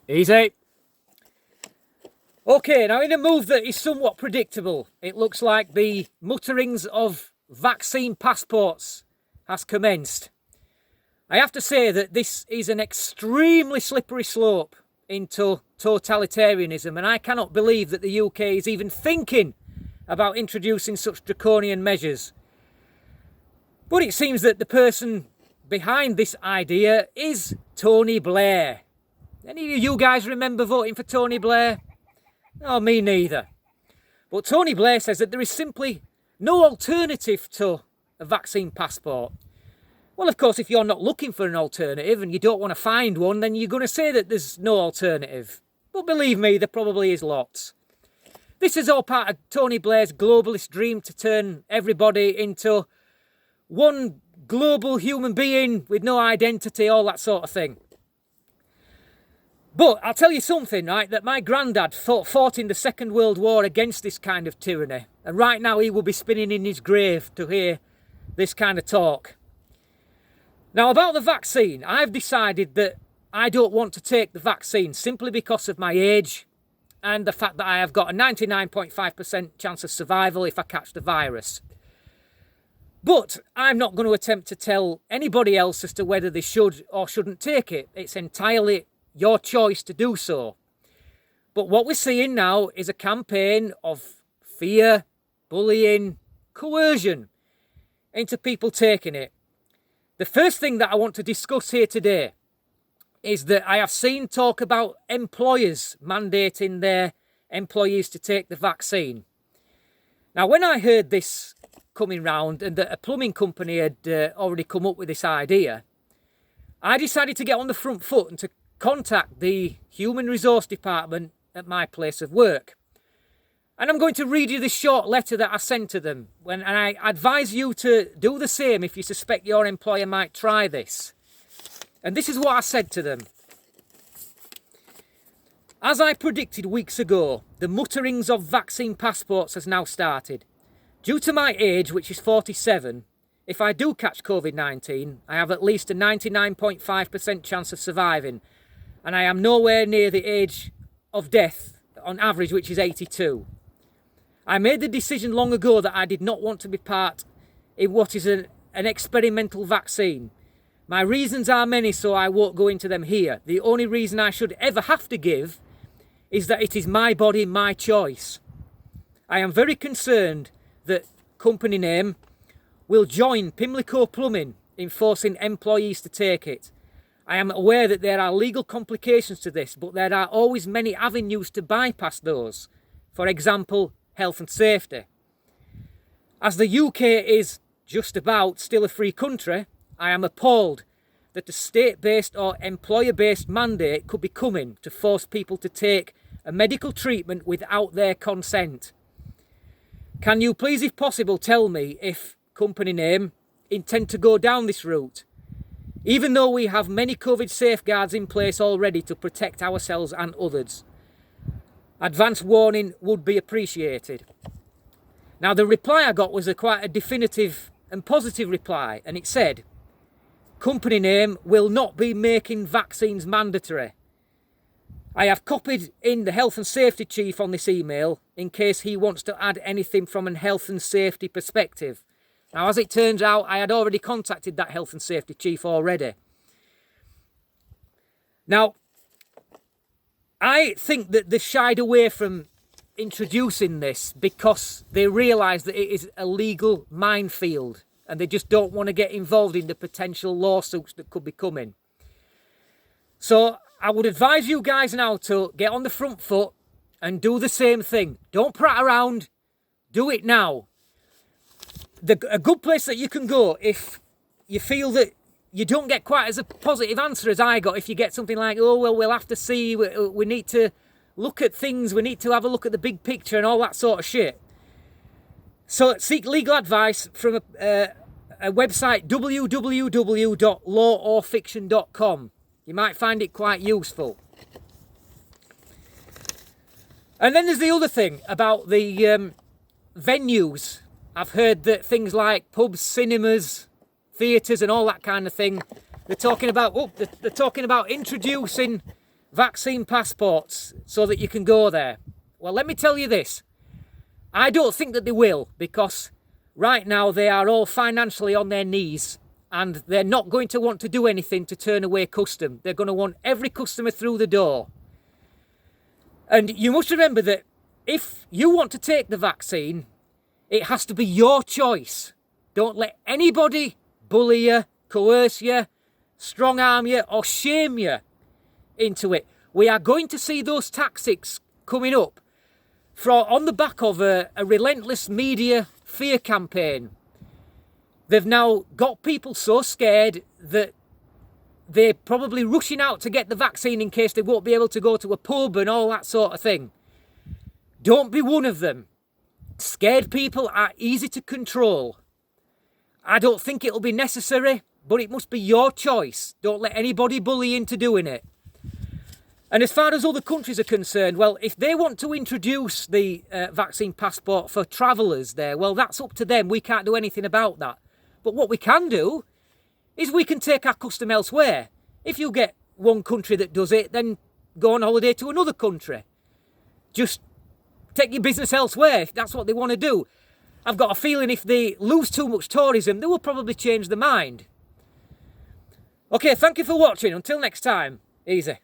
Easy. Okay, now in a move that is somewhat predictable, it looks like the mutterings of vaccine passports has commenced. I have to say that this is an extremely slippery slope into totalitarianism, and I cannot believe that the UK is even thinking about introducing such draconian measures. But it seems that the person behind this idea is Tony Blair. Any of you guys remember voting for Tony Blair? No, me neither. But Tony Blair says that there is simply no alternative to a vaccine passport. Well, of course, if you're not looking for an alternative and you don't want to find one, then you're going to say that there's no alternative. But believe me, there probably is lots. This is all part of Tony Blair's globalist dream to turn everybody into one global human being with no identity, all that sort of thing. But I'll tell you something, right, that my granddad fought in the Second World War against this kind of tyranny. And right now he will be spinning in his grave to hear this kind of talk. Now, about the vaccine, I've decided that I don't want to take the vaccine simply because of my age and the fact that I have got a 99.5% chance of survival if I catch the virus. But I'm not going to attempt to tell anybody else as to whether they should or shouldn't take it. It's entirely your choice to do so. But what we're seeing now is a campaign of fear, bullying, coercion into people taking it. The first thing that I want to discuss here today is that I have seen talk about employers mandating their employees to take the vaccine. Now, when I heard this coming round and that a plumbing company had already come up with this idea, I decided to get on the front foot and to contact the Human Resource Department at my place of work. And I'm going to read you this short letter that I sent to them. And I advise you to do the same if you suspect your employer might try this. And this is what I said to them. As I predicted weeks ago, the mutterings of vaccine passports has now started. Due to my age, which is 47, if I do catch COVID-19, I have at least a 99.5% chance of surviving. And I am nowhere near the age of death on average, which is 82. I made the decision long ago that I did not want to be part in what is an experimental vaccine. My reasons are many, so I won't go into them here. The only reason I should ever have to give is that it is my body, my choice. I am very concerned that company name will join Pimlico Plumbing in forcing employees to take it. I am aware that there are legal complications to this, but there are always many avenues to bypass those. For example, health and safety. As the UK is just about still a free country, I am appalled that a state-based or employer-based mandate could be coming to force people to take a medical treatment without their consent. Can you please, if possible, tell me if company name intend to go down this route? Even though we have many COVID safeguards in place already to protect ourselves and others. Advance warning would be appreciated. Now, the reply I got was quite a definitive and positive reply, and it said, company name will not be making vaccines mandatory. I have copied in the health and safety chief on this email in case he wants to add anything from a health and safety perspective. Now, as it turns out, I had already contacted that health and safety chief already. Now, I think that they shied away from introducing this because they realise that it is a legal minefield and they just don't want to get involved in the potential lawsuits that could be coming. So I would advise you guys now to get on the front foot and do the same thing. Don't prat around, do it now. A good place that you can go if you feel that you don't get quite as a positive answer as I got, if you get something like, oh, well, we'll have to see, we need to look at things, we need to have a look at the big picture and all that sort of shit. So seek legal advice from a website, www.laworfiction.com. You might find it quite useful. And then there's the other thing about the venues. I've heard that things like pubs, cinemas, theatres and all that kind of thing, they're talking about introducing vaccine passports so that you can go there. Well, let me tell you this. I don't think that they will, because right now they are all financially on their knees and they're not going to want to do anything to turn away custom. They're going to want every customer through the door. And you must remember that if you want to take the vaccine, it has to be your choice. Don't let anybody bully you, coerce you, strong arm you or shame you into it. We are going to see those tactics coming up on the back of a relentless media fear campaign. They've now got people so scared that they're probably rushing out to get the vaccine in case they won't be able to go to a pub and all that sort of thing. Don't be one of them. Scared people are easy to control. I don't think it'll be necessary, but it must be your choice. Don't let anybody bully you into doing it. And as far as other countries are concerned, well, if they want to introduce the vaccine passport for travellers there, well, that's up to them. We can't do anything about that. But what we can do is we can take our custom elsewhere. If you get one country that does it, then go on holiday to another country. Just take your business elsewhere if that's what they want to do. I've got a feeling if they lose too much tourism, they will probably change their mind. Okay, thank you for watching. Until next time, easy.